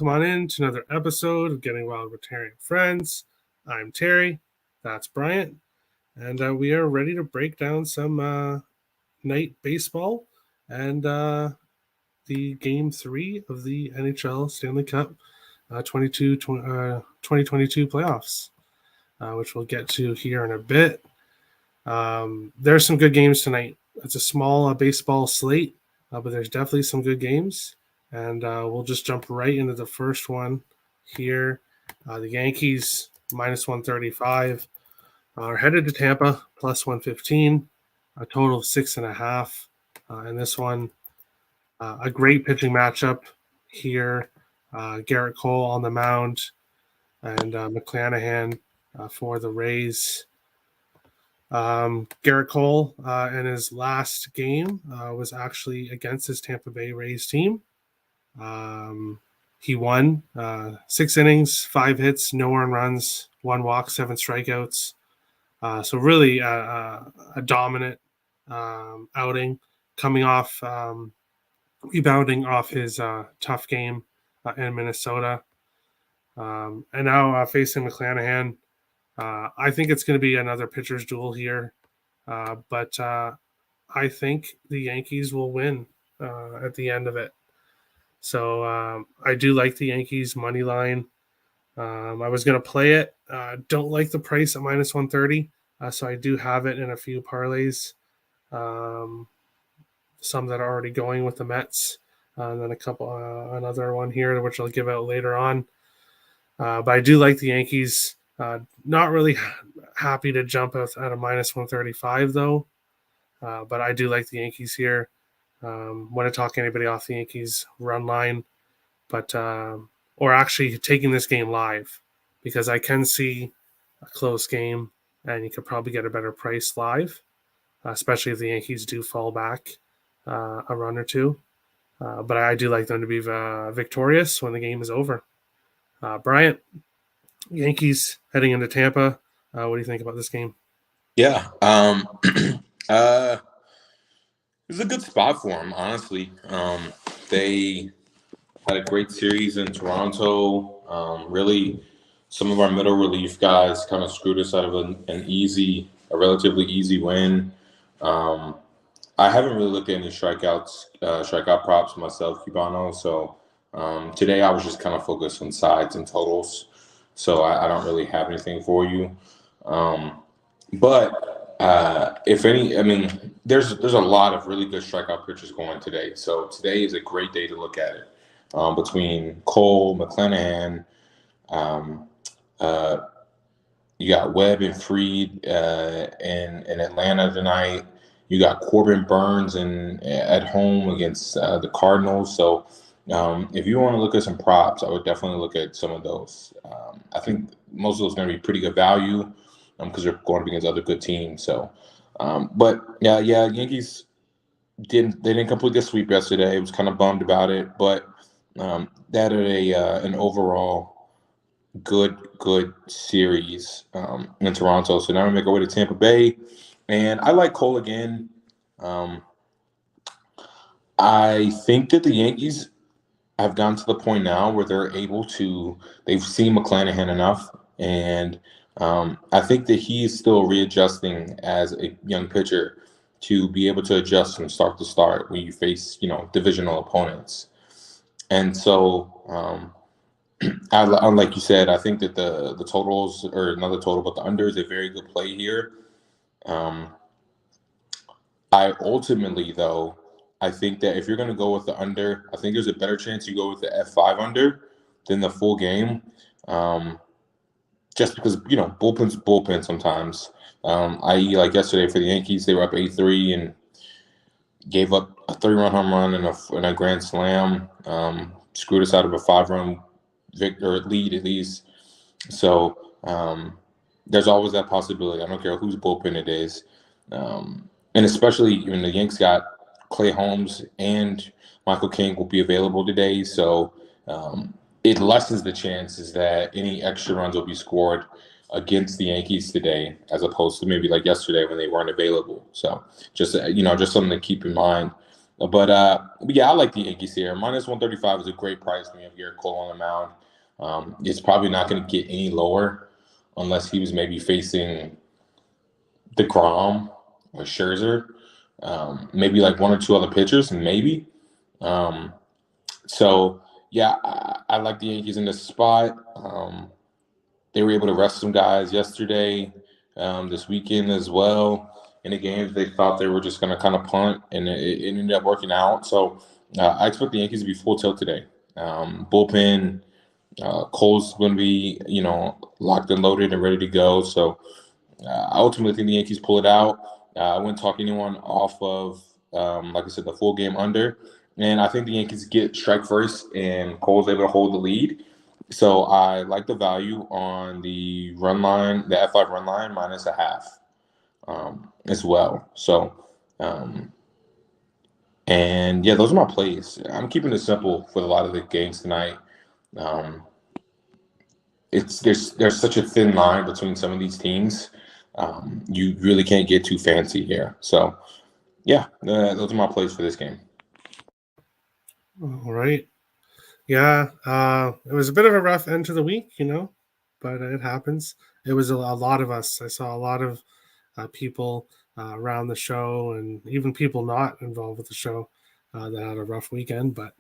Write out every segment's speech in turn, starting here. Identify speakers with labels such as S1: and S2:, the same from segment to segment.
S1: welcome on in to another episode of Getting Wild with Terry and Friends. I'm Terry, that's Bryant, and we are ready to break down some night baseball and the Game 3 of the NHL Stanley Cup 2022 playoffs, which we'll get to here in a bit. There's some good games tonight. It's a small baseball slate, but there's definitely some good games. And we'll just jump right into the first one here. The Yankees, minus 135, are headed to Tampa, plus 115, a total of 6.5. In this one, a great pitching matchup here. Garrett Cole on the mound and McClanahan for the Rays. Garrett Cole in his last game was actually against his Tampa Bay Rays team. He won 6 innings, 5 hits, no earned runs, 1 walk, 7 strikeouts. So really a dominant outing, coming off rebounding off his tough game in Minnesota, and now facing McClanahan. I think it's going to be another pitcher's duel here, but I think the Yankees will win at the end of it. So I do like the Yankees money line. I was going to play it. Don't like the price at minus 130. So I do have it in a few parlays. Some that are already going with the Mets. And then another one here, which I'll give out later on. But I do like the Yankees. Not really happy to jump at a minus 135 though. But I do like the Yankees here. Want to talk anybody off the Yankees run line, but or actually taking this game live, because I can see a close game and you could probably get a better price live, especially if the Yankees do fall back a run or two. But I do like them to be victorious when the game is over. Bryant, Yankees heading into Tampa. What do you think about this game?
S2: Yeah. It's a good spot for them, honestly. They had a great series in Toronto. Really, some of our middle relief guys kind of screwed us out of a relatively easy win. I haven't really looked at any strikeout props myself, Cubano. So today I was just kind of focused on sides and totals. So I don't really have anything for you. But if any, I mean, there's a lot of really good strikeout pitchers going today. So today is a great day to look at it. Between Cole, McClanahan, you got Webb and Fried in Atlanta tonight. You got Corbin Burns at home against the Cardinals. So if you want to look at some props, I would definitely look at some of those. I think most of those are going to be pretty good value because they're going up against other good teams. So, but yeah, Yankees didn't complete the sweep yesterday. I was kind of bummed about it, but that had an overall good series in Toronto. So now we make our way to Tampa Bay, and I like Cole again. I think that the Yankees have gotten to the point now where they've seen McClanahan enough, and I think that he's still readjusting as a young pitcher to be able to adjust from start to start when you face, divisional opponents. And so, like you said, I think that the totals, or another total, but the under is a very good play here. I think that if you're going to go with the under, I think there's a better chance you go with the F5 under than the full game. Just because, bullpen sometimes. I.e., like yesterday for the Yankees, they were up 8-3 and gave up a 3-run home run and a grand slam. Screwed us out of a 5-run lead at least. So there's always that possibility. I don't care whose bullpen it is. And especially when the Yanks got Clay Holmes and Michael King will be available today. So it lessens the chances that any extra runs will be scored against the Yankees today, as opposed to maybe like yesterday when they weren't available. So just something to keep in mind. But yeah, I like the Yankees here. Minus 135 is a great price when you have Garrett Cole on the mound. It's probably not going to get any lower unless he was maybe facing DeGrom or Scherzer, maybe like one or two other pitchers, maybe. Um, so yeah, I like the Yankees in this spot. They were able to rest some guys yesterday, this weekend as well. In the games, they thought they were just going to kind of punt, and it ended up working out. So I expect the Yankees to be full tilt today. Bullpen, Cole's going to be, locked and loaded and ready to go. So I ultimately think the Yankees pull it out. I wouldn't talk anyone off of, like I said, the full game under. And I think the Yankees get strike first, and Cole's able to hold the lead. So I like the value on the run line, the F5 run line minus a half, as well. So, and yeah, those are my plays. I'm keeping it simple for a lot of the games tonight. Um, there's such a thin line between some of these teams. You really can't get too fancy here. So yeah, those are my plays for this game.
S1: All right. Yeah, it was a bit of a rough end to the week, but it happens. It was a lot of us. I saw a lot of people around the show, and even people not involved with the show that had a rough weekend. But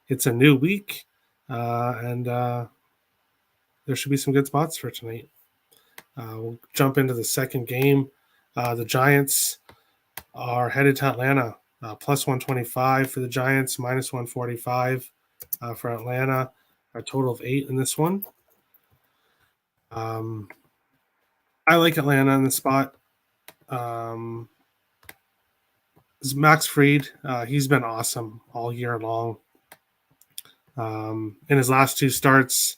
S1: it's a new week, and there should be some good spots for tonight. We'll jump into the second game. The Giants are headed to Atlanta, plus 125 for the Giants, minus 145 for Atlanta. A total of 8 in this one. I like Atlanta in the spot. Max Fried, he's been awesome all year long. In his last 2 starts,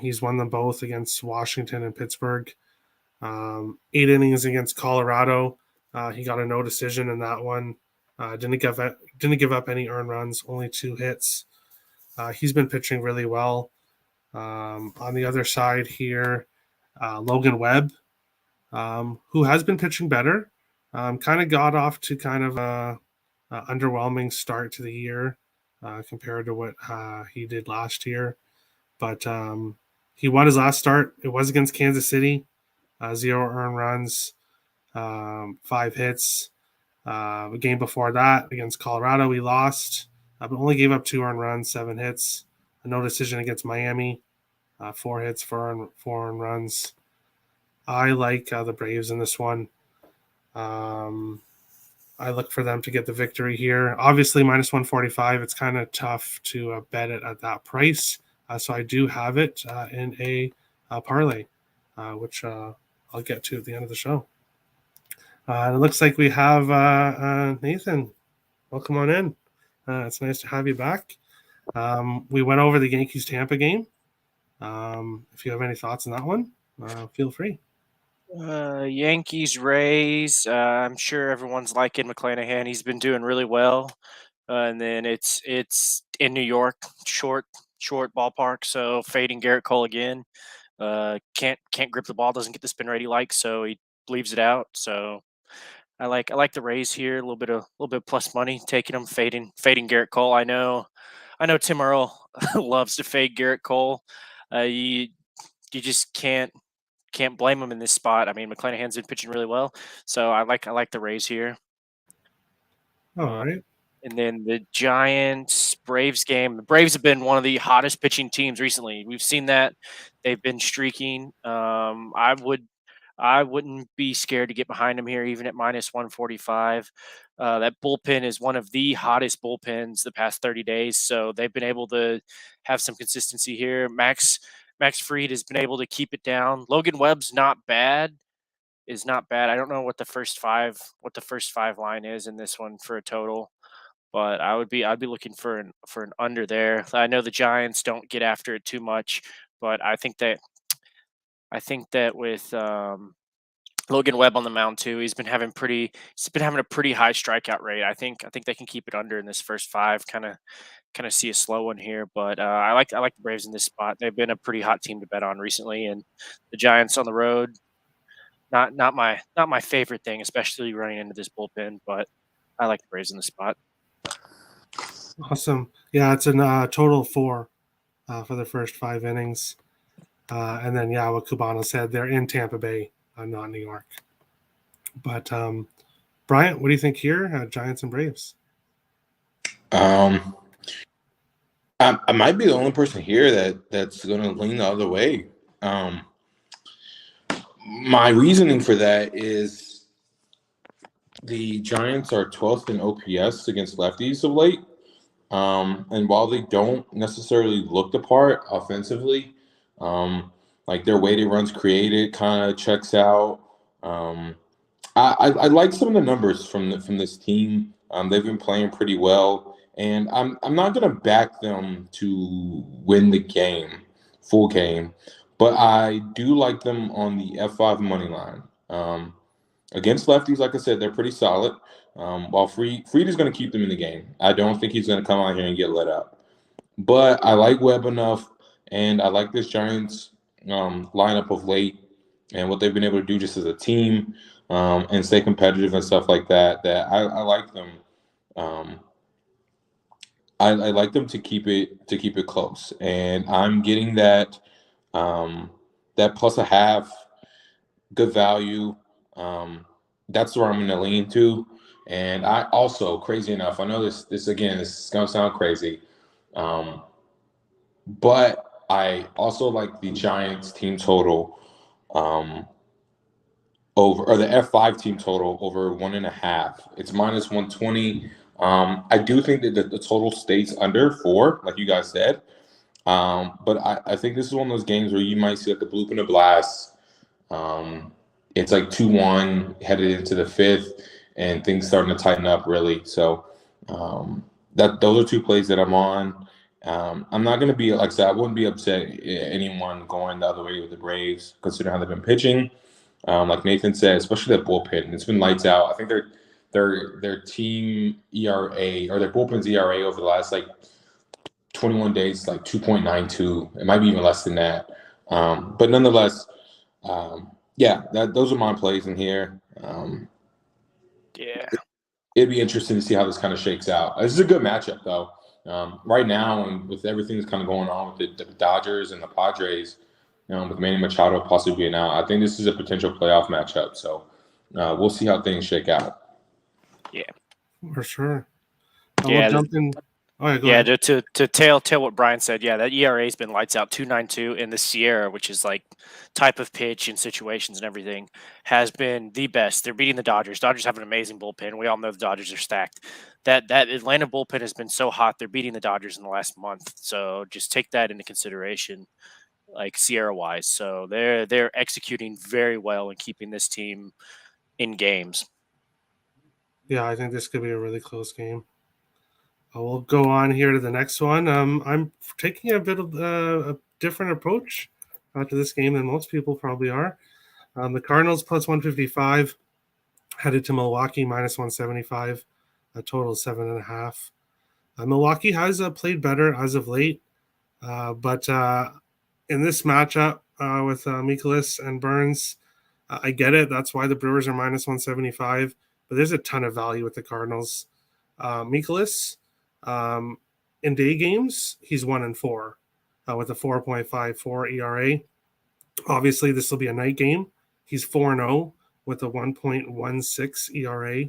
S1: he's won them both against Washington and Pittsburgh. 8 innings against Colorado. He got a no decision in that one. Didn't give up any earned runs, only 2 hits. He's been pitching really well. On the other side here, Logan Webb, who has been pitching better, kind of got off to kind of a underwhelming start to the year compared to what he did last year. But he won his last start. It was against Kansas City. 0 earned runs, 5 hits. The game before that against Colorado, we lost, but only gave up 2 earned runs, 7 hits. A no decision against Miami, 4 hits, 4 earned runs. I like the Braves in this one. I look for them to get the victory here. Obviously, minus 145, it's kind of tough to bet it at that price. So I do have it in a parlay, which I'll get to at the end of the show. It looks like we have Nathan. Welcome on in. It's nice to have you back. We went over the Yankees-Tampa game. If you have any thoughts on that one, feel free.
S3: Yankees, Rays. I'm sure everyone's liking McClanahan. He's been doing really well. And then it's in New York, short ballpark. So fading Garrett Cole again. Can't grip the ball. Doesn't get the spin rate he likes, so he leaves it out. So I like the Rays here. A little bit plus money taking them, fading Garrett Cole. I know Tim Earl loves to fade Garrett Cole. You just can't blame him in this spot. I mean, McClanahan's been pitching really well, so I like the Rays here.
S1: All right.
S3: And then the Giants Braves game. The Braves have been one of the hottest pitching teams recently. We've seen that they've been streaking. I wouldn't be scared to get behind them here, even at minus 145. That bullpen is one of the hottest bullpens the past 30 days, so they've been able to have some consistency here. Max Fried has been able to keep it down. Logan Webb's not bad. I don't know what the first five line is in this one for a total, but I'd be looking for an under there. I know the Giants don't get after it too much, but I think that with Logan Webb on the mound too, he's been having a pretty high strikeout rate. I think they can keep it under in this first 5. Kind of see a slow one here, but I like the Braves in this spot. They've been a pretty hot team to bet on recently, and the Giants on the road, not my favorite thing, especially running into this bullpen. But I like the Braves in this spot.
S1: Awesome. Yeah, it's a total of 4 for the first 5 innings. And then, yeah, what Cubano said, they're in Tampa Bay, not New York. But Bryant, what do you think here? Giants and Braves.
S2: I might be the only person here that's going to lean the other way. My reasoning for that is the Giants are 12th in OPS against lefties of late. And while they don't necessarily look the part offensively, like their weighted runs created kind of checks out. I like some of the numbers from this team. They've been playing pretty well, and I'm not gonna back them to win the game, full game, but I do like them on the F5 money line. Against lefties, like I said, they're pretty solid. While Fried is going to keep them in the game. I don't think he's going to come out here and get let up. But I like Webb enough, and I like this Giants lineup of late and what they've been able to do just as a team and stay competitive and stuff like that. That I like them. I like them to keep it close, and I'm getting that plus a half, good value. That's where I'm going to lean to. And I also, crazy enough, I know this again, this is going to sound crazy, but I also like the Giants team total over, or the F5 team total over 1.5. It's minus 120. I do think that the total stays under 4, like you guys said. But I think this is one of those games where you might see like a bloop and a blast. It's like 2-1 headed into the 5th, and things starting to tighten up really. So those are 2 plays that I'm on. I'm not going to be, like I said, I wouldn't be upset anyone going the other way with the Braves, considering how they've been pitching. Like Nathan said, especially that bullpen, it's been lights out. I think their team ERA, or their bullpen's ERA over the last like 21 days, like 2.92. It might be even less than that. But nonetheless, yeah, those are my plays in here.
S3: Yeah.
S2: It'd be interesting to see how this kind of shakes out. This is a good matchup, though. Right now, and with everything that's kind of going on with the Dodgers and the Padres, with Manny Machado possibly being out, I think this is a potential playoff matchup. So we'll see how things shake out.
S3: Yeah.
S1: For sure.
S3: Yeah,
S1: we'll jump in. Oh, yeah, go
S3: Yeah,
S1: ahead.
S3: to tail what Brian said, yeah, that ERA's been lights out. 2.92 in the Sierra, which is like type of pitch and situations and everything, has been the best. They're beating the Dodgers. Dodgers have an amazing bullpen. We all know the Dodgers are stacked. That Atlanta bullpen has been so hot. They're beating the Dodgers in the last month. So just take that into consideration, like Sierra wise. So they're executing very well and keeping this team in games.
S1: Yeah, I think this could be a really close game. We'll go on here to the next one. I'm taking a bit of a different approach to this game than most people probably are. The Cardinals plus 155, headed to Milwaukee minus 175, a total of 7.5. Milwaukee has played better as of late, but in this matchup with Mikolas and Burns, I get it. That's why the Brewers are minus 175, but there's a ton of value with the Cardinals. Mikolas, in day games, he's 1-4 with a 4.54 ERA. Obviously, this will be a night game. He's 4-0 with a 1.16 ERA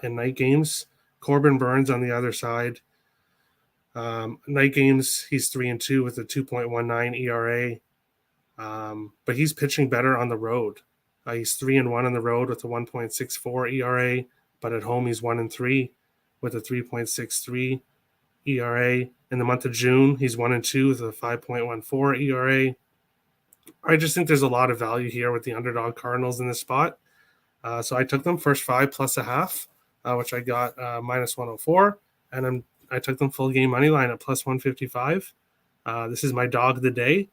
S1: in night games. Corbin Burns on the other side. Night games, he's 3-2 with a 2.19 ERA. But he's pitching better on the road. He's 3-1 on the road with a 1.64 ERA, but at home he's 1-3 with a 3.63 ERA. In the month of June, he's 1-2 with a 5.14 ERA. I just think there's a lot of value here with the underdog Cardinals in this spot. So I took them first 5 plus a half, which I got minus 104, and I took them full game money line at plus 155. This is my dog of the day.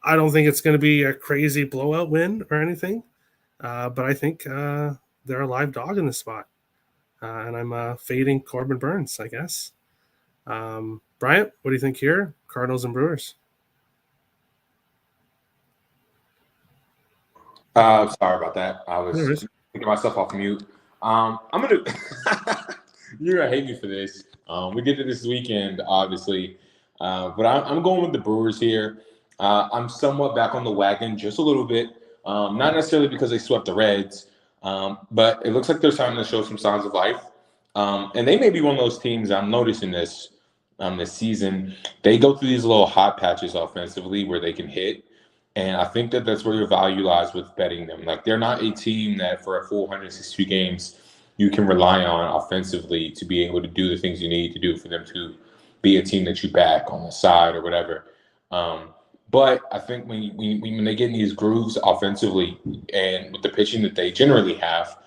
S1: I don't think it's going to be a crazy blowout win or anything, but I think they're a live dog in this spot. And I'm fading Corbin Burns, I guess. Bryant, what do you think here? Cardinals and Brewers.
S2: Sorry about that. I was
S1: Anyways.
S2: taking myself off mute. I'm gonna You're gonna hate me for this. We did it this weekend, obviously, but I'm going with the Brewers here. I'm somewhat back on the wagon, just a little bit. Not necessarily because they swept the Reds, but it looks like they're starting to show some signs of life. And they may be one of those teams. I'm noticing this season. They go through these little hot patches offensively where they can hit. And I think that that's where your value lies with betting them. Like they're not a team that for a full 162 games you can rely on offensively to be able to do the things you need to do for them to be a team that you back on the side or whatever. Um, but I think when they get in these grooves offensively and with the pitching that they generally have,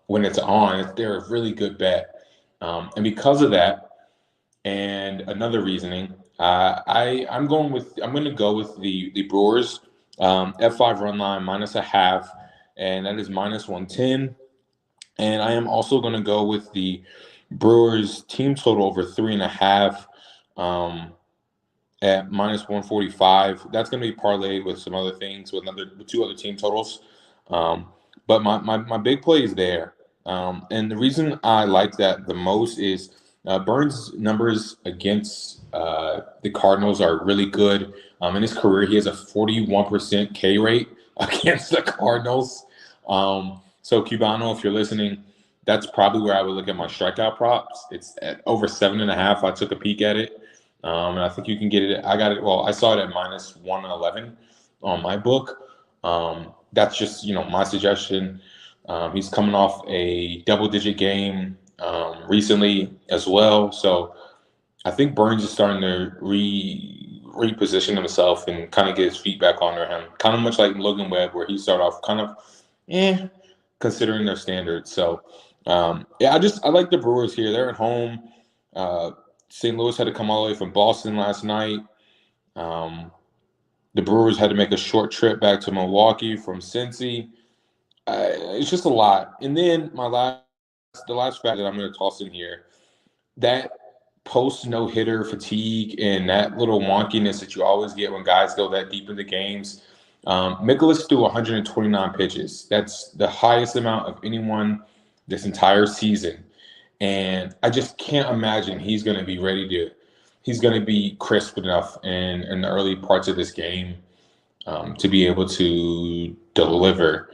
S2: when it's on, they're a really good bet. And because of that, and another reasoning, I'm going to go with the Brewers F5 run line minus a half, and that is minus 110. And I am also going to go with the Brewers team total over 3.5 um, at minus 145. That's going to be parlayed with some other things with two other team totals. Um, but my big play is there. And the reason I like that the most is Burns' numbers against the Cardinals are really good. In his career, he has a 41% K rate against the Cardinals. So Cubano, if you're listening, that's probably where I would look at my strikeout props. It's at over 7.5. I took a peek at it. And I think you can get it. I got it. Well, I saw it at minus 111 on my book. That's just, my suggestion. He's coming off a double-digit game recently as well. So I think Burns is starting to reposition himself and kind of get his feet back under him. Kind of much like Logan Webb, where he started off kind of, considering their standards. So, I like the Brewers here. They're at home. St. Louis had to come all the way from Boston last night. The Brewers had to make a short trip back to Milwaukee from Cincy. It's just a lot. And then the last fact that I'm going to toss in here, that post no hitter fatigue and that little wonkiness that you always get when guys go that deep into games. Mikolas threw 129 pitches. That's the highest amount of anyone this entire season. And I just can't imagine he's going to be he's going to be crisp enough in the early parts of this game to be able to deliver.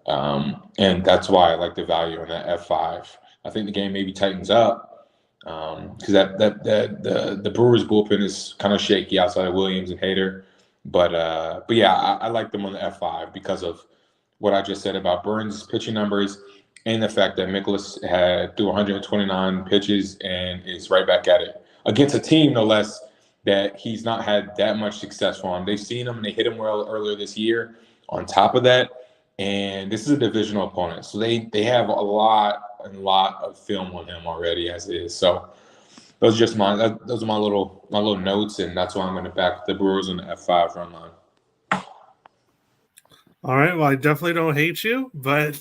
S2: And that's why I like the value on that F5. I think the game maybe tightens up because the Brewers bullpen is kind of shaky outside of Williams and Hader. But yeah, I like them on the F5 because of what I just said about Burns' pitching numbers and the fact that Mikolas had threw 129 pitches and is right back at it against a team, no less, that he's not had that much success from. They've seen him and they hit him well earlier this year. On top of that, and this is a divisional opponent, so they have a lot of film on him already as it is. So those are my little notes, and that's why I'm going to back the Brewers on the F5 run line.
S1: All right. Well, I definitely don't hate you, but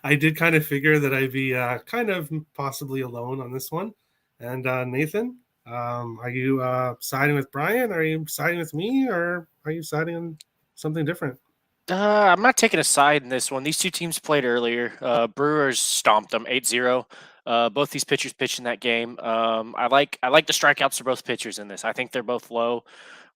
S1: I did kind of figure that I'd be kind of possibly alone on this one. And Nathan, are you siding with Brian? Are you siding with me? Or are you siding on something different?
S3: I'm not taking a side in this one. These two teams played earlier. Brewers stomped them 8-0. Both these pitchers pitched in that game. I like the strikeouts for both pitchers in this. I think they're both low.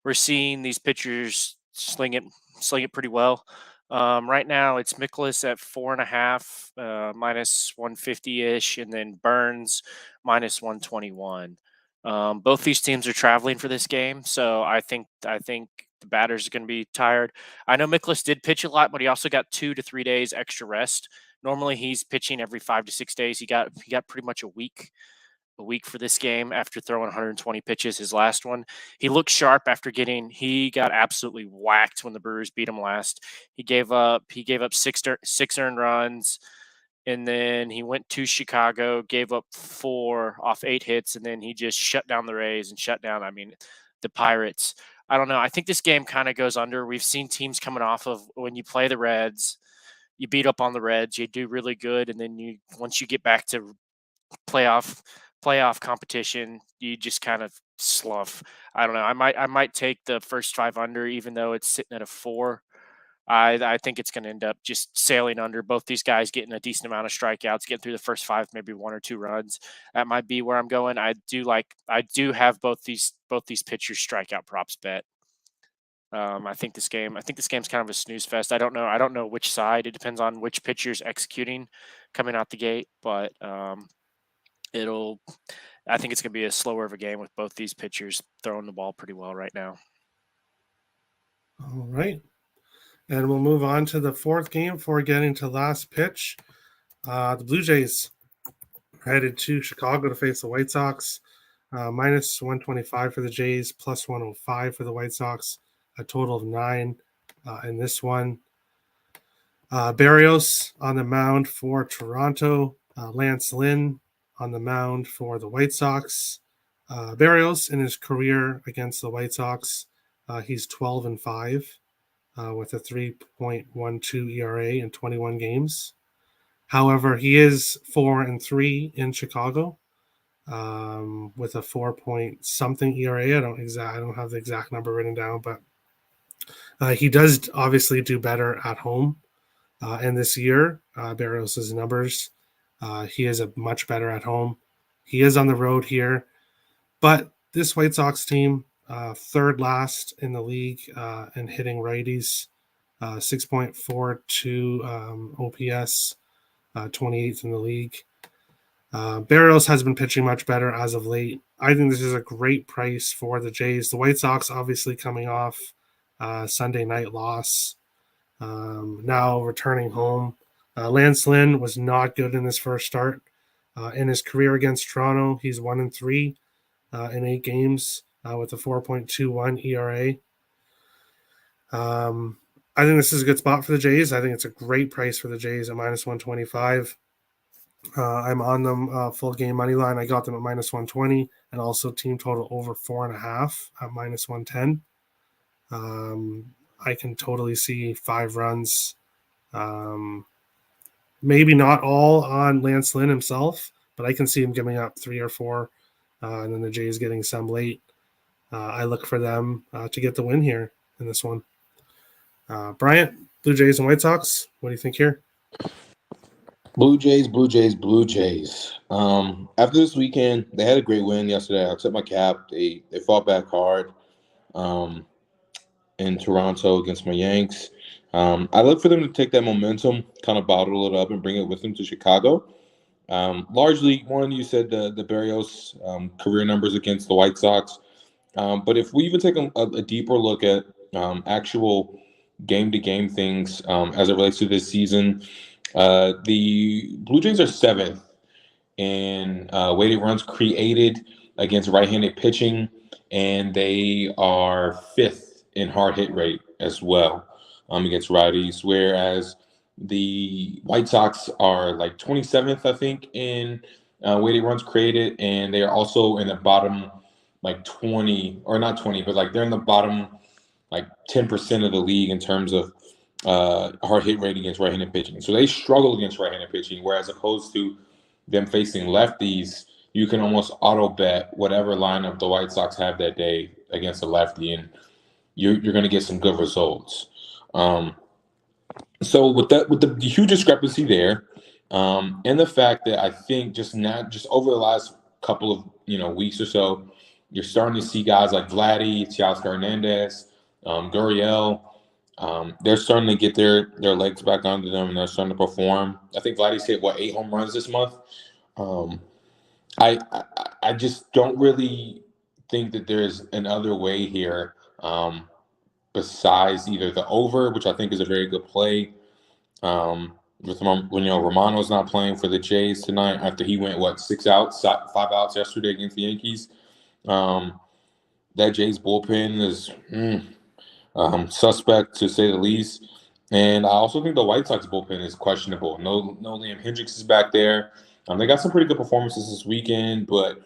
S3: We're seeing these pitchers sling it pretty well. Right now, it's Mikolas at 4.5, minus 150-ish, and then Burns minus 121. Both these teams are traveling for this game, so I think the batters are going to be tired. I know Mikolas did pitch a lot, but he also got 2 to 3 days extra rest. Normally, he's pitching every 5 to 6 days. He got pretty much a week for this game after throwing 120 pitches. His last one, he looked sharp after he got absolutely whacked when the Brewers beat him last. He gave up six earned runs, and then he went to Chicago, gave up 4 off 8 hits, and then he just shut down the Rays and shut down, the Pirates. I don't know. I think this game kind of goes under. We've seen teams coming off of when you play the Reds, you beat up on the Reds, you do really good, and then once you get back to playoff competition, you just kind of slough. I don't know. I might take the first 5 under, even though it's sitting at a 4. I think it's going to end up just sailing under. Both these guys getting a decent amount of strikeouts, getting through the first 5, maybe 1 or 2 runs. That might be where I'm going. I do have both these pitchers strikeout props bet. I think this game's kind of a snooze fest. I don't know which side. It depends on which pitcher's executing coming out the gate, but I think it's going to be a slower of a game with both these pitchers throwing the ball pretty well right now.
S1: All right. And we'll move on to the fourth game before getting to last pitch. The Blue Jays are headed to Chicago to face the White Sox. Minus 125 for the Jays, plus 105 for the White Sox. A total of 9 in this one. Barrios on the mound for Toronto. Lance Lynn on the mound for the White Sox. Barrios in his career against the White Sox, he's 12-5 with a 3.12 ERA in 21 games. However, he is 4-3 in Chicago with a 4-point-something ERA. I don't have the exact number written down, but he does obviously do better at home. And this year, Barrios' numbers, he is a much better at home. He is on the road here. But this White Sox team, third last in the league in hitting righties, 6.42 OPS, 28th in the league. Barrios has been pitching much better as of late. I think this is a great price for the Jays. The White Sox obviously coming off Sunday night loss, now returning home. Lance Lynn was not good in his first start. In his career against Toronto, he's 1-3 in 8 games with a 4.21 ERA. I think this is a good spot for the Jays. I think it's a great price for the Jays at minus 125. I'm on them full game money line. I got them at minus 120 and also team total over 4.5 at minus 110. I can totally see 5 runs. Maybe not all on Lance Lynn himself, but I can see him giving up 3 or 4, and then the Jays getting some late. I look for them to get the win here in this one. Bryant, Blue Jays and White Sox, what do you think here?
S2: Blue Jays. After this weekend, they had a great win yesterday. I took my cap. They fought back hard in Toronto against my Yanks. I look for them to take that momentum, kind of bottle it up, and bring it with them to Chicago. Largely, one, you said the Barrios career numbers against the White Sox. But if we even take a deeper look at actual game-to-game things as it relates to this season, the Blue Jays are 7th in weighted runs created against right-handed pitching, and they are 5th in hard hit rate as well against righties, whereas the White Sox are like 27th, I think, in weighted runs created, and they are also in the bottom like 20, or not 20, but like they're in the bottom like 10% of the league in terms of hard hit rate against right-handed pitching. So they struggle against right-handed pitching, whereas opposed to them facing lefties, you can almost auto bet whatever lineup the White Sox have that day against a lefty, and you're going to get some good results. So with the huge discrepancy there, and the fact that I think just over the last couple of weeks or so, you're starting to see guys like Vladdy, Teoscar Hernandez, Gurriel. They're starting to get their legs back under them, and they're starting to perform. I think Vladdy's hit 8 home runs this month. I just don't really think that there's another way here besides either the over, which I think is a very good play. With Romano's not playing for the Jays tonight after he went 5 outs yesterday against the Yankees. That Jays bullpen is suspect to say the least, and I also think the White Sox bullpen is questionable. No Liam Hendricks is back there. They got some pretty good performances this weekend, but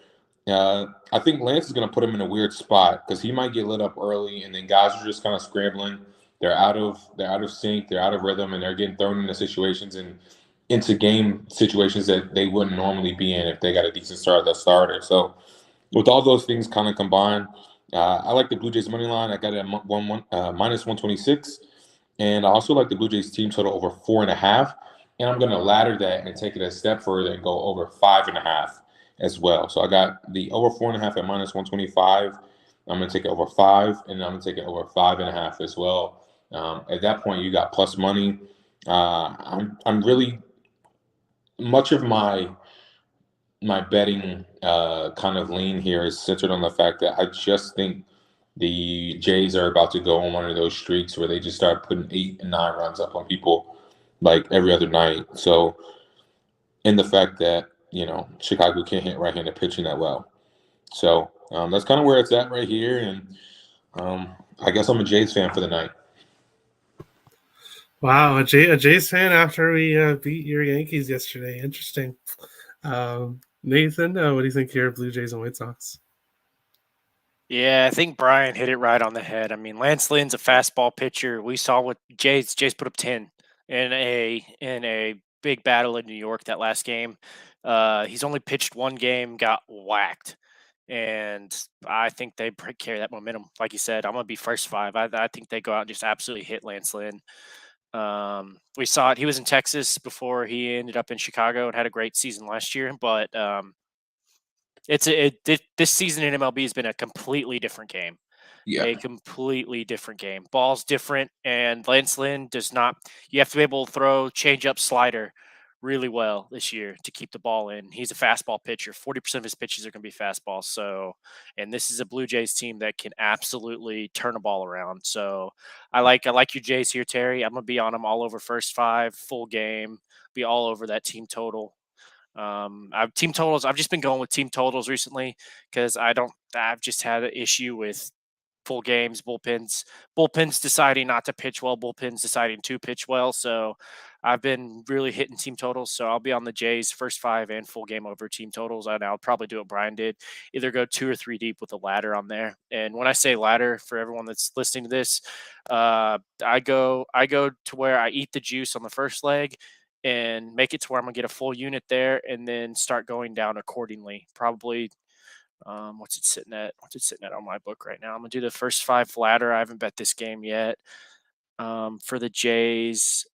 S2: I think Lance is going to put him in a weird spot because he might get lit up early, and then guys are just kind of scrambling. They're out of sync, they're out of rhythm, and they're getting thrown into game situations that they wouldn't normally be in if they got a decent start at the starter. So with all those things kind of combined, I like the Blue Jays money line. I got it at minus 126. And I also like the Blue Jays team total over 4.5. And I'm going to ladder that and take it a step further and go over 5.5 as well. So I got the over 4.5 at minus 125. I'm going to take it over 5, and I'm going to take it over 5.5 as well. At that point, you got plus money. I'm really much of my betting kind of lean here is centered on the fact that I just think the Jays are about to go on one of those streaks where they just start putting 8 and 9 runs up on people like every other night. So, and the fact that Chicago can't hit right-handed pitching that well. So that's kind of where it's at right here, and I guess I'm a Jays fan for the night.
S1: Wow, a Jays fan after we beat your Yankees yesterday. Interesting. Nathan, what do you think here of Blue Jays and White Sox?
S3: Yeah, I think Brian hit it right on the head. I mean, Lance Lynn's a fastball pitcher. We saw what Jays put up 10 in a big battle in New York that last game. He's only pitched one game, got whacked. And I think they carry that momentum. Like you said, I'm going to be first 5. I think they go out and just absolutely hit Lance Lynn. We saw it. He was in Texas before he ended up in Chicago and had a great season last year. But this season in MLB has been a completely different game.
S2: Yeah.
S3: A completely different game. Ball's different, and Lance Lynn does not. You have to be able to throw change-up slider really well this year to keep the ball in. He's a fastball pitcher. 40% of his pitches are going to be fastballs. So, and this is a Blue Jays team that can absolutely turn a ball around. So, I like your Jays here, Terry. I'm gonna be on them all over first 5, full game. Be all over that team total. Team totals. I've just been going with team totals recently because I've just had an issue with full games, bullpens deciding not to pitch well, bullpens deciding to pitch well. So I've been really hitting team totals. So I'll be on the Jays first 5 and full game over team totals. And I'll probably do what Brian did, either go 2 or 3 deep with a ladder on there. And when I say ladder, for everyone that's listening to this, I go to where I eat the juice on the first leg and make it to where I'm gonna get a full unit there, and then start going down accordingly. Probably, what's it sitting at? What's it sitting at on my book right now? I'm gonna do the first 5 ladder. I haven't bet this game yet. For the Jays,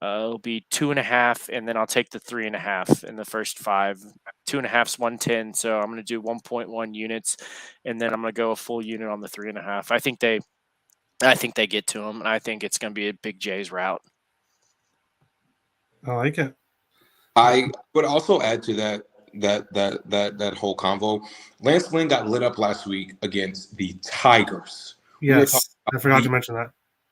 S3: it'll be 2.5, and then I'll take the 3.5 in the first 5. 2.5's 110, so I'm gonna do 1.1 units, and then I'm gonna go a full unit on the 3.5. I think they get to them, and I think it's gonna be a big Jays route.
S1: I like it.
S2: I would also add to that whole convo. Lance Lynn got lit up last week against the Tigers.
S1: Yes, I forgot to mention that.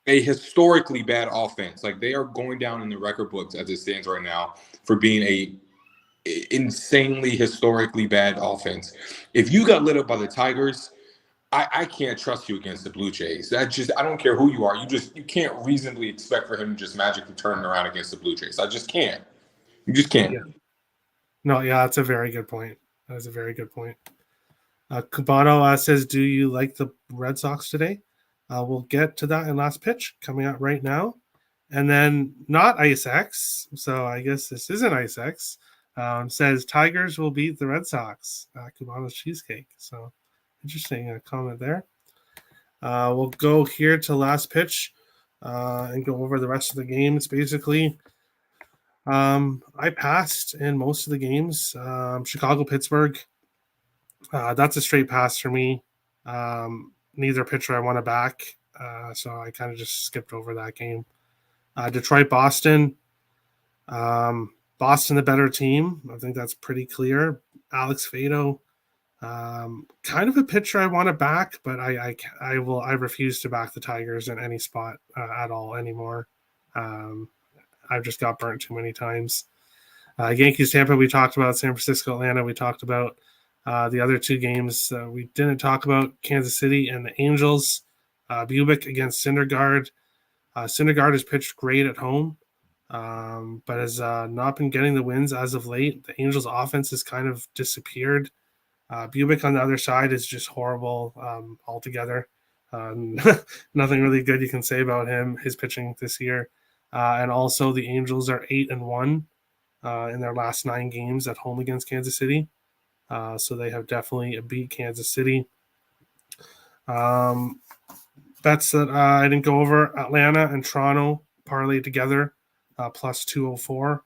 S2: A historically bad offense. Like, they are going down in the record books as it stands right now for being a insanely historically bad offense. If you got lit up by the Tigers, I can't trust you against the Blue Jays. I don't care who you are. You can't reasonably expect for him to just magically turn it around against the Blue Jays. I just can't. You just can't.
S1: Yeah. No, yeah, that's a very good point. That is a very good point. Cubano says, do you like the Red Sox today? We'll get to that in last pitch coming out right now. And then not Ice X, so I guess this isn't Ice X, says Tigers will beat the Red Sox. Cubano's Cheesecake. So interesting comment there. We'll go here to last pitch and go over the rest of the games. Basically, I passed in most of the games. Chicago, Pittsburgh. That's a straight pass for me. Neither pitcher I want to back, so I kind of just skipped over that game. Detroit, Boston. Boston, the better team. I think that's pretty clear. Alex Fado, kind of a pitcher I want to back, but I refuse to back the Tigers in any spot at all anymore. I've just got burnt too many times. Yankees, Tampa, we talked about. San Francisco, Atlanta, we talked about. The other 2 games we didn't talk about, Kansas City and the Angels. Bubick against Syndergaard. Syndergaard has pitched great at home, but has not been getting the wins as of late. The Angels' offense has kind of disappeared. Bubick on the other side is just horrible altogether. Nothing really good you can say about him, his pitching this year. And also the Angels are 8-1 in their last 9 games at home against Kansas City. So they have definitely beat Kansas City. bets that I didn't go over: Atlanta and Toronto parlay together, plus 204.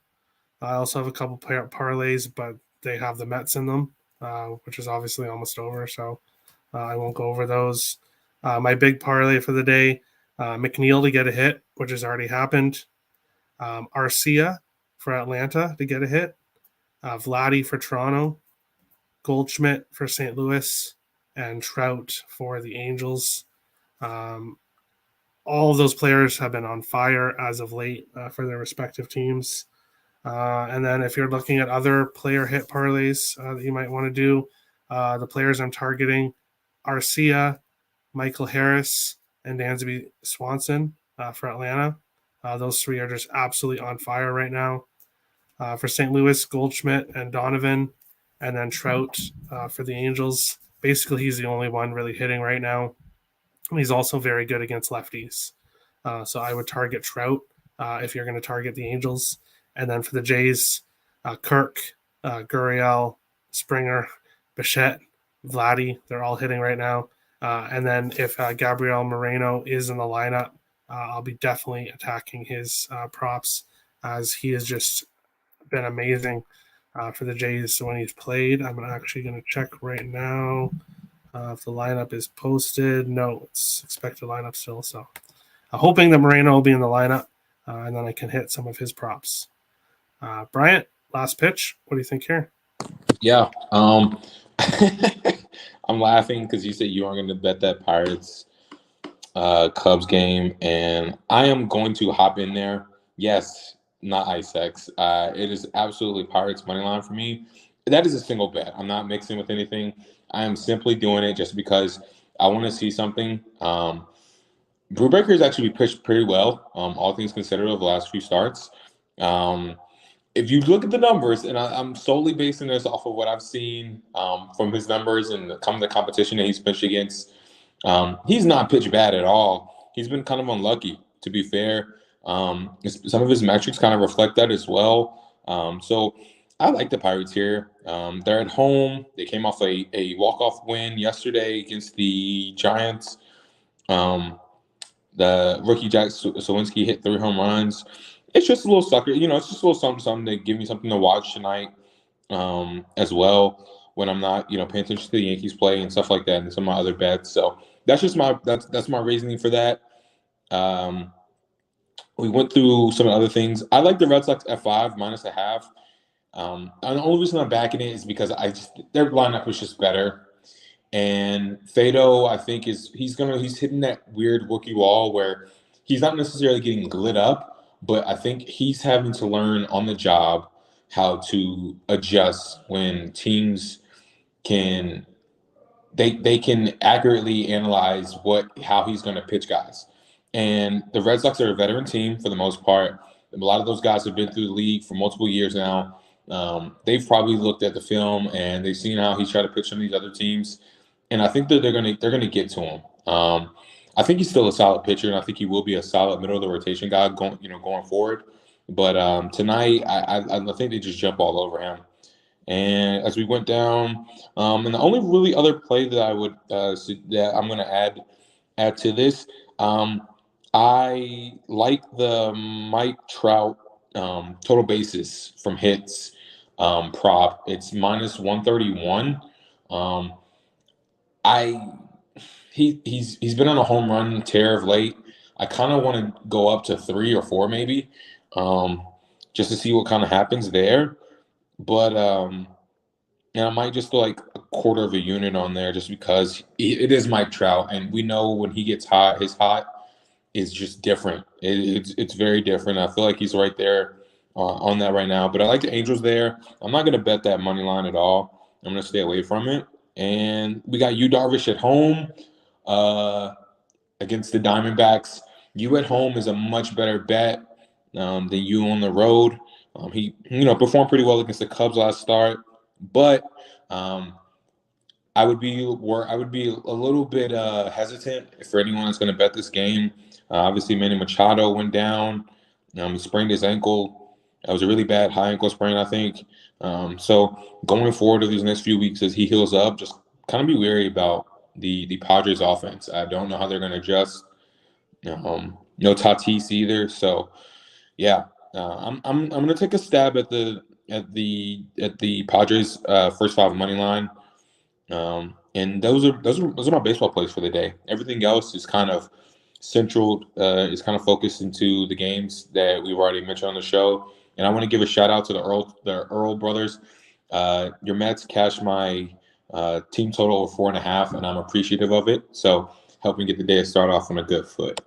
S1: I also have a couple parlays, but they have the Mets in them, which is obviously almost over, so I won't go over those. My big parlay for the day: McNeil to get a hit, which has already happened. Arcia for Atlanta to get a hit. Vladdy for Toronto. Goldschmidt for St. Louis. And Trout for the Angels. All of those players have been on fire as of late for their respective teams. And then if you're looking at other player hit parlays that you might want to do, the players I'm targeting: Arcia, Michael Harris, and Dansby Swanson for Atlanta. Those three are just absolutely on fire right now. For St. Louis, Goldschmidt and Donovan, and then Trout for the Angels. Basically, he's the only one really hitting right now. He's also very good against lefties. So I would target Trout if you're going to target the Angels. And then for the Jays, Kirk, Gurriel, Springer, Bichette, Vladdy, they're all hitting right now. And then if Gabriel Moreno is in the lineup, I'll be definitely attacking his props, as he has just been amazing for the Jays when he's played. I'm actually going to check right now if the lineup is posted. No, it's expected lineup still. So I'm hoping that Moreno will be in the lineup, and then I can hit some of his props. Bryant, last pitch. What do you think here?
S2: Yeah. I'm laughing because you said you aren't going to bet that Pirates Cubs game, and I am going to hop in there. Yes, not IceX. It is absolutely Pirates money line for me. That is a single bet. I'm not mixing with anything. I am simply doing it just because I want to see something. Brubaker has actually pitched pretty well, all things considered, over the last few starts. If you look at the numbers, and I'm solely basing this off of what I've seen from his numbers and the competition that he's pitched against, he's not pitched bad at all. He's been kind of unlucky, to be fair. Some of his metrics kind of reflect that as well. So I like the Pirates here. They're at home. They came off a walk-off win yesterday against the Giants. The rookie Jack Sawinski hit 3 home runs. It's just a little sucker. It's just a little something to give me something to watch tonight as well, when I'm not, paying attention to the Yankees play and stuff like that, and some of my other bets. So that's just that's my reasoning for that. We went through some other things. I like the Red Sox at 5 minus a half. And the only reason I'm backing it is because their lineup was just better. And Fado, I think, he's hitting that weird rookie wall where he's not necessarily getting lit up, but I think he's having to learn on the job how to adjust when teams can accurately analyze how he's going to pitch guys. And the Red Sox are a veteran team for the most part. A lot of those guys have been through the league for multiple years now. They've probably looked at the film and they've seen how he's tried to pitch some of these other teams. And I think that they're gonna get to him. I think he's still a solid pitcher, and I think he will be a solid middle of the rotation guy going forward. But tonight, I think they just jump all over him. And as we went down, and the only really other play that I would that I'm going to add to this, I like the Mike Trout total bases from hits prop. It's minus 131. He's been on a home run tear of late. I kind of want to go up to 3 or 4 maybe, just to see what kind of happens there. But and I might just go like a quarter of a unit on there, just because it is Mike Trout, and we know when he gets hot, his hot is just different. It's very different. I feel like he's right there on that right now. But I like the Angels there. I'm not going to bet that money line at all. I'm going to stay away from it. And we got Yu Darvish at home against the Diamondbacks. You at home is a much better bet than you on the road. He performed pretty well against the Cubs last start, but I would be a little bit hesitant for anyone that's going to bet this game. Obviously, Manny Machado went down. He sprained his ankle. It was a really bad high ankle sprain, I think. So going forward to these next few weeks as he heals up, just kind of be wary about the Padres offense. I don't know how they're going to adjust No Tatis either. So yeah, I'm gonna take a stab at the Padres first five money line. And those are my baseball plays for the day. Everything else is kind of central, is kind of focused into the games that we've already mentioned on the show. And I want to give a shout out to the Earl brothers. Your Mets cashed my team total over 4.5, and I'm appreciative of it. So helping get the day start off on a good foot.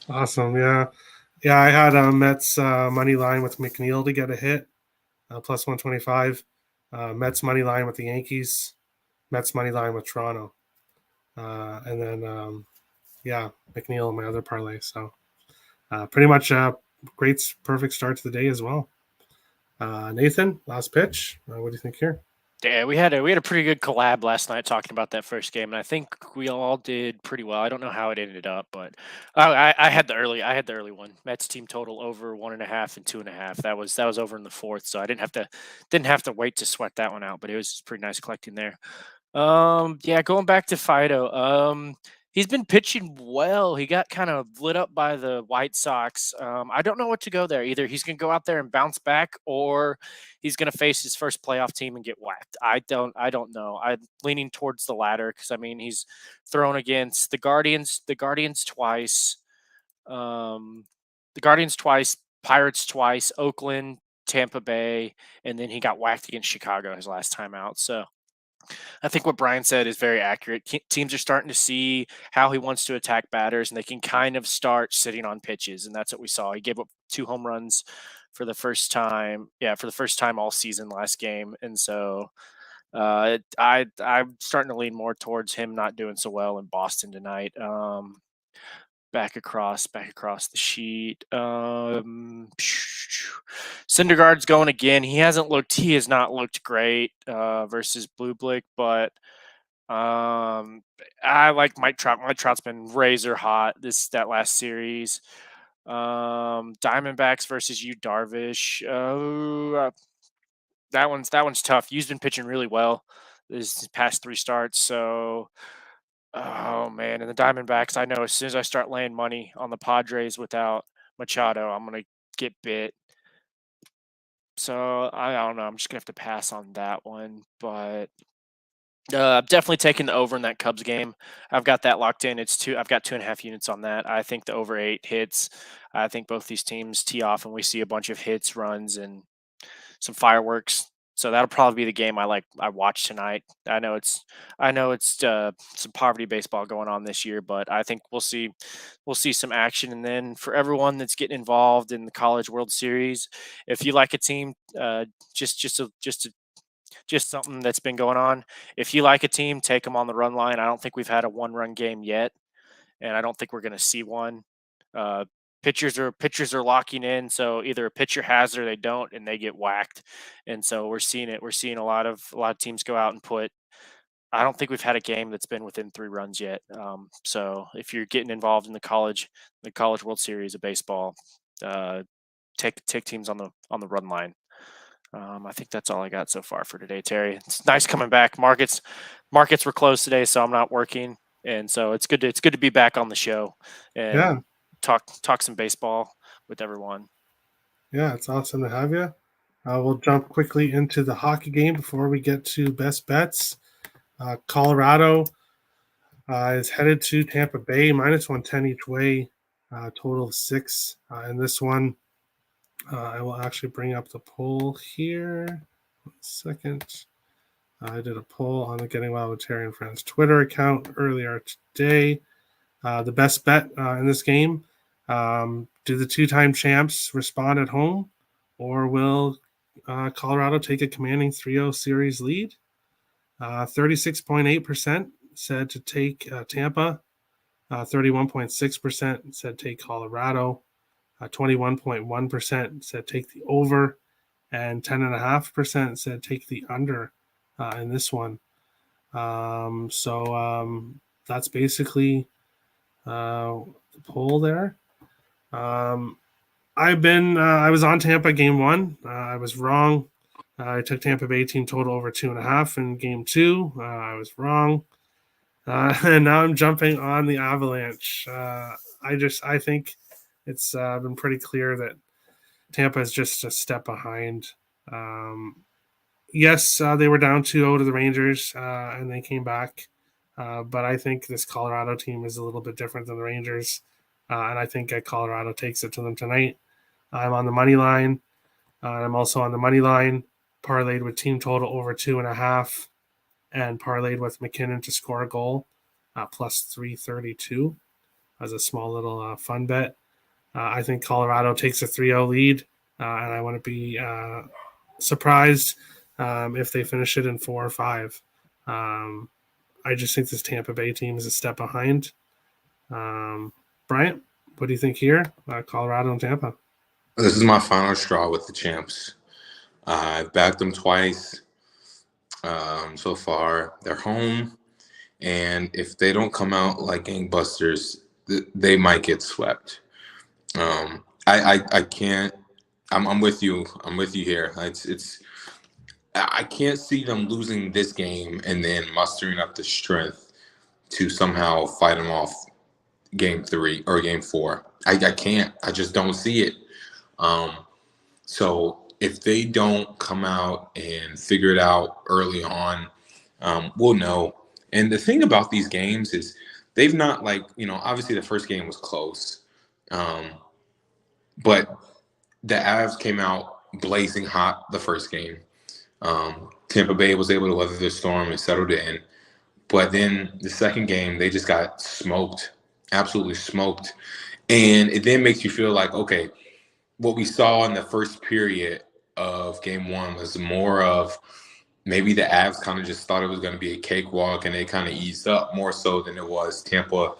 S1: Awesome. Yeah. Yeah. I had Mets money line with McNeil to get a hit, plus 125. Mets money line with the Yankees. Mets money line with Toronto. And then, yeah, McNeil in my other parlay. So pretty much great, perfect start to the day as well. Nathan, last pitch. What do you think here?
S3: Yeah, we had a pretty good collab last night talking about that first game, and I think we all did pretty well. I don't know how it ended up, but I had the early one. Mets team total over 1.5 and 2.5. That was over in the fourth, so I didn't have to wait to sweat that one out. But it was pretty nice collecting there. Yeah, going back to Fido. He's been pitching well. He got kind of lit up by the White Sox. I don't know what to go there. Either he's going to go out there and bounce back, or he's going to face his first playoff team and get whacked. I don't know. I'm leaning towards the latter because I mean he's thrown against the Guardians twice, um, Pirates twice, Oakland, Tampa Bay, and then he got whacked against Chicago his last time out. So I think what Brian said is very accurate. Teams are starting to see how he wants to attack batters, and they can kind of start sitting on pitches, and that's what we saw. He gave up 2 home runs for the first time. Yeah, for the first time all season last game, and so I'm starting to lean more towards him not doing so well in Boston tonight. Back across the sheet. Syndergaard's going again. He has not looked great versus Blue Blick, but I like Mike Trout. Mike Trout's been razor hot that last series. Diamondbacks versus Yu Darvish. That one's tough. Yu's been pitching really well this past 3 starts, so oh man, and the Diamondbacks, I know as soon as I start laying money on the Padres without Machado, I'm gonna get bit. So I don't know. I'm just gonna have to pass on that one. But I'm definitely taking the over in that Cubs game. I've got that locked in. I've got 2.5 units on that. I think the over 8 hits. I think both these teams tee off and we see a bunch of hits, runs, and some fireworks. So that'll probably be the game I watch tonight. I know it's some poverty baseball going on this year, but I think we'll see some action. And then for everyone that's getting involved in the College World Series, if you like a team, just something that's been going on. If you like a team, take them on the run line. I don't think we've had a 1-run game yet, and I don't think we're going to see one. Uh, pitchers are locking in, so either a pitcher has it or they don't, and they get whacked. And so we're seeing it. We're seeing a lot of teams go out and put. I don't think we've had a game that's been within 3 runs yet. So if you're getting involved in the College World Series of baseball, take teams on the run line. I think that's all I got so far for today, Terry. It's nice coming back. Markets were closed today, so I'm not working, and so it's good to be back on the show and talk some baseball with everyone.
S1: Yeah, it's awesome to have you. We'll jump quickly into the hockey game before we get to best bets. Colorado is headed to Tampa Bay, minus 110 each way, total of 6. In this one, I will actually bring up the poll here. 1 second. I did a poll on the Getting Wild with Terry and Friends Twitter account earlier today. The best bet in this game, do the 2-time champs respond at home, or will Colorado take a commanding 3-0 series lead? 36.8% said to take Tampa. 31.6% said take Colorado. 21.1% said take the over. And 10.5% said take the under in this one. So that's basically the poll there. I was on Tampa game 1. I was wrong. I took Tampa Bay team total over 2.5 in game 2. I was wrong. And now I'm jumping on the Avalanche. I think it's been pretty clear that Tampa is just a step behind. Yes, they were down 2-0 to the Rangers, and they came back. But I think this Colorado team is a little bit different than the Rangers, and I think Colorado takes it to them tonight. I'm on the money line. I'm also on the money line, parlayed with team total over 2.5, and parlayed with McKinnon to score a goal, plus 332 as a small little fun bet. I think Colorado takes a 3-0 lead, and I want to be surprised if they finish it in 4 or 5. I just think this Tampa Bay team is a step behind. Bryant, what do you think here? Colorado and Tampa.
S2: This is my final straw with the champs. I've backed them twice so far. They're home, and if they don't come out like gangbusters, they might get swept. I can't. I'm with you. I'm with you here. I can't see them losing this game and then mustering up the strength to somehow fight them off game 3 or game 4. I can't. I just don't see it. So if they don't come out and figure it out early on, we'll know. And the thing about these games is they've not obviously the first game was close. But the Avs came out blazing hot the first game. Tampa Bay was able to weather the storm and settled in. But then the second game, they just got smoked, absolutely smoked. And it then makes you feel like, okay, what we saw in the first period of game 1 was more of maybe the Avs kind of just thought it was going to be a cakewalk and they kind of eased up more so than it was Tampa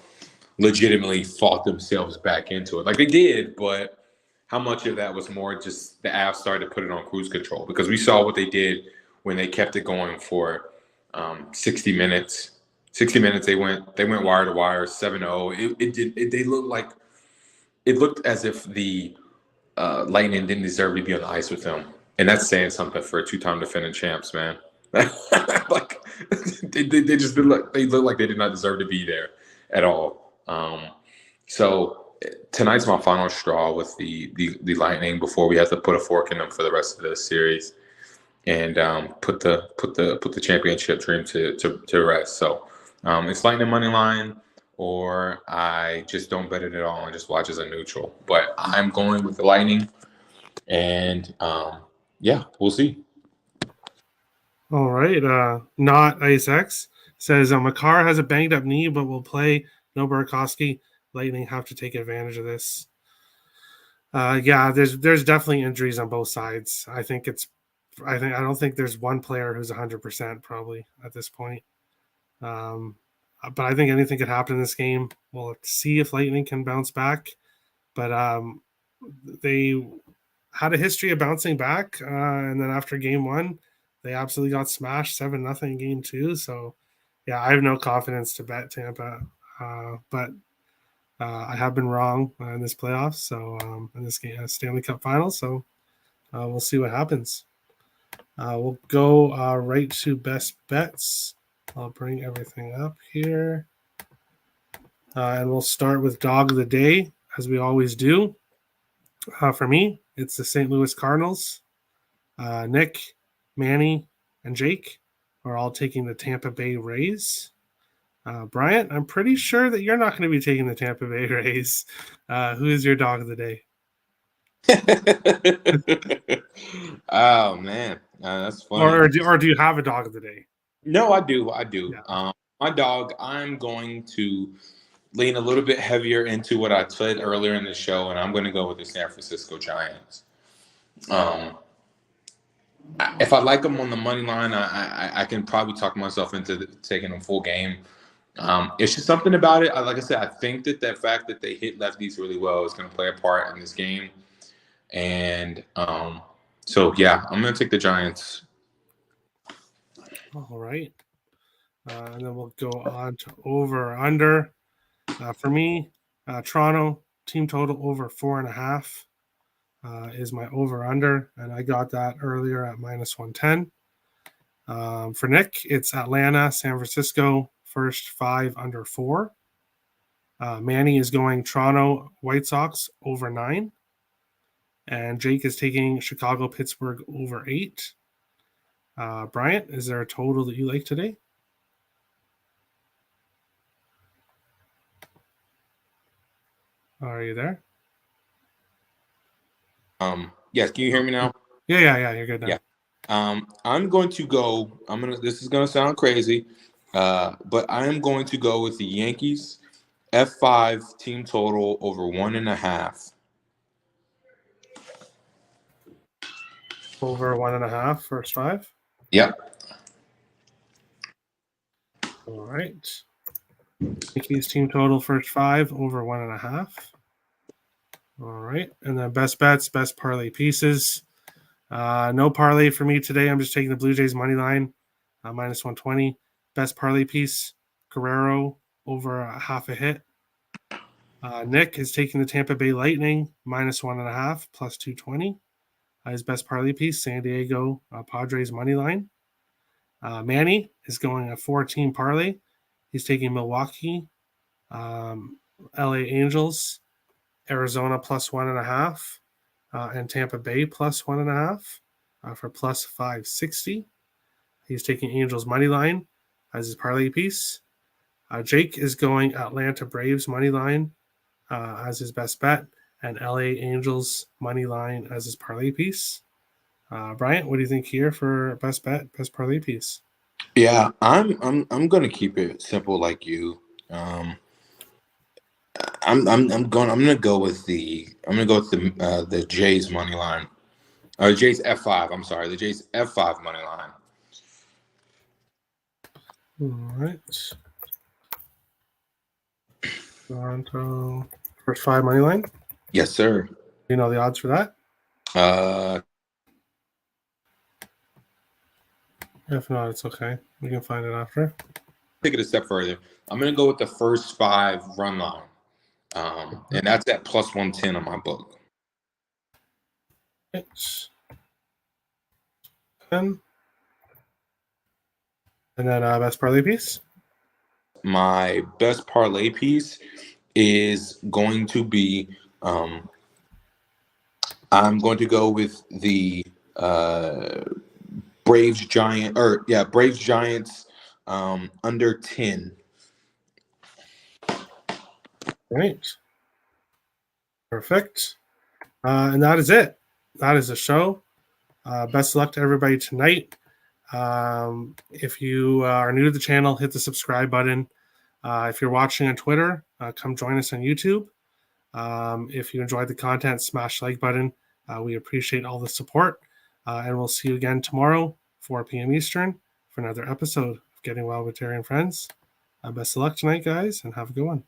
S2: legitimately fought themselves back into it. Like they did, but how much of that was more just the Avs started to put it on cruise control? Because we saw what they did when they kept it going for 60 minutes. 60 minutes they went wire to wire 7-0. It looked as if the Lightning didn't deserve to be on the ice with them. And that's saying something for a 2-time defending champs, man. Like they just look like they did not deserve to be there at all. So tonight's my final straw with the Lightning before we have to put a fork in them for the rest of the series and put the championship dream to rest. So it's Lightning money line, or I just don't bet it at all and just watch as a neutral. But I'm going with the Lightning, and we'll see.
S1: All right. Not Ice X says Makar has a banged up knee, but will play. No Burakovsky. Lightning have to take advantage of this. There's definitely injuries on both sides. I don't think there's one player who's 100% probably at this point. But I think anything could happen in this game. We'll see if Lightning can bounce back. But they had a history of bouncing back, and then after game 1, they absolutely got smashed 7-0 in game 2. So, yeah, I have no confidence to bet Tampa. But I have been wrong in this playoff, so in this game, Stanley Cup final. So we'll see what happens. We'll go right to best bets. I'll bring everything up here. And we'll start with dog of the day, as we always do. For me, it's the St. Louis Cardinals. Nick, Manny, and Jake are all taking the Tampa Bay Rays. Bryant, I'm pretty sure that you're not going to be taking the Tampa Bay Rays. Who is your dog of the day?
S2: Oh, man. That's funny.
S1: Or do you have a dog of the day?
S2: No, I do.
S1: Yeah.
S2: My dog, I'm going to lean a little bit heavier into what I said earlier in the show, and I'm going to go with the San Francisco Giants. If I like them on the money line, I can probably talk myself into taking them full game. It's just something about it. Like I said, I think that fact that they hit lefties really well is going to play a part in this game. And I'm going to take the Giants.
S1: All right. And then we'll go on to over or under. For me, Toronto team total over 4.5 is my over under, and I got that earlier at -110. For Nick, it's Atlanta, San Francisco, first 5 under 4. Manny is going Toronto White Sox over 9. And Jake is taking Chicago Pittsburgh over 8. Bryant, is there a total that you like today? Are you there?
S2: Yes, can you hear me now?
S1: Yeah, you're good now.
S2: Yeah. I'm going to go. This is gonna sound crazy, but I am going to go with the Yankees F5 team total over 1.5.
S1: Over 1.5, first 5.
S2: Yep.
S1: All right. Yankees team total first 5 over 1.5. All right. And then best bets, best parlay pieces. No parlay for me today. I'm just taking the Blue Jays money line, minus 120. Best parlay piece, Guerrero over a half a hit. Nick is taking the Tampa Bay Lightning minus 1.5 plus 220. His best parlay piece, San Diego Padres money line. Manny is going a 4-team parlay. He's taking Milwaukee, LA Angels, Arizona plus 1.5, and Tampa Bay plus 1.5 for plus 560. He's taking Angels money line as his parlay piece. Jake is going Atlanta Braves money line as his best bet, and LA Angels money line as his parlay piece. Bryant, what do you think here for best bet, best parlay piece?
S2: Yeah, I'm gonna keep it simple like you. I'm gonna go with the Jays money line. Jays F5. I'm sorry, the Jays F5 money line.
S1: All right. Toronto first 5 money line. Do
S2: Yes, sir.
S1: you know the odds for that? If not, it's okay. We can find it after.
S2: Take it a step further. I'm gonna go with the first 5 run line, and that's at plus 110 on my book.
S1: It's 10. And then best parlay piece.
S2: My best parlay piece is going to be. I'm going to go with the Braves Giants under 10.
S1: Great. Perfect. And that is it. That is the show. Best of luck to everybody tonight. If you are new to the channel, hit the subscribe button. If you're watching on Twitter, come join us on YouTube. If you enjoyed the content, smash the like button. We appreciate all the support. And we'll see you again tomorrow, 4 p.m. Eastern, for another episode of Getting Well with Terry and Friends. Best of luck tonight, guys, and have a good one.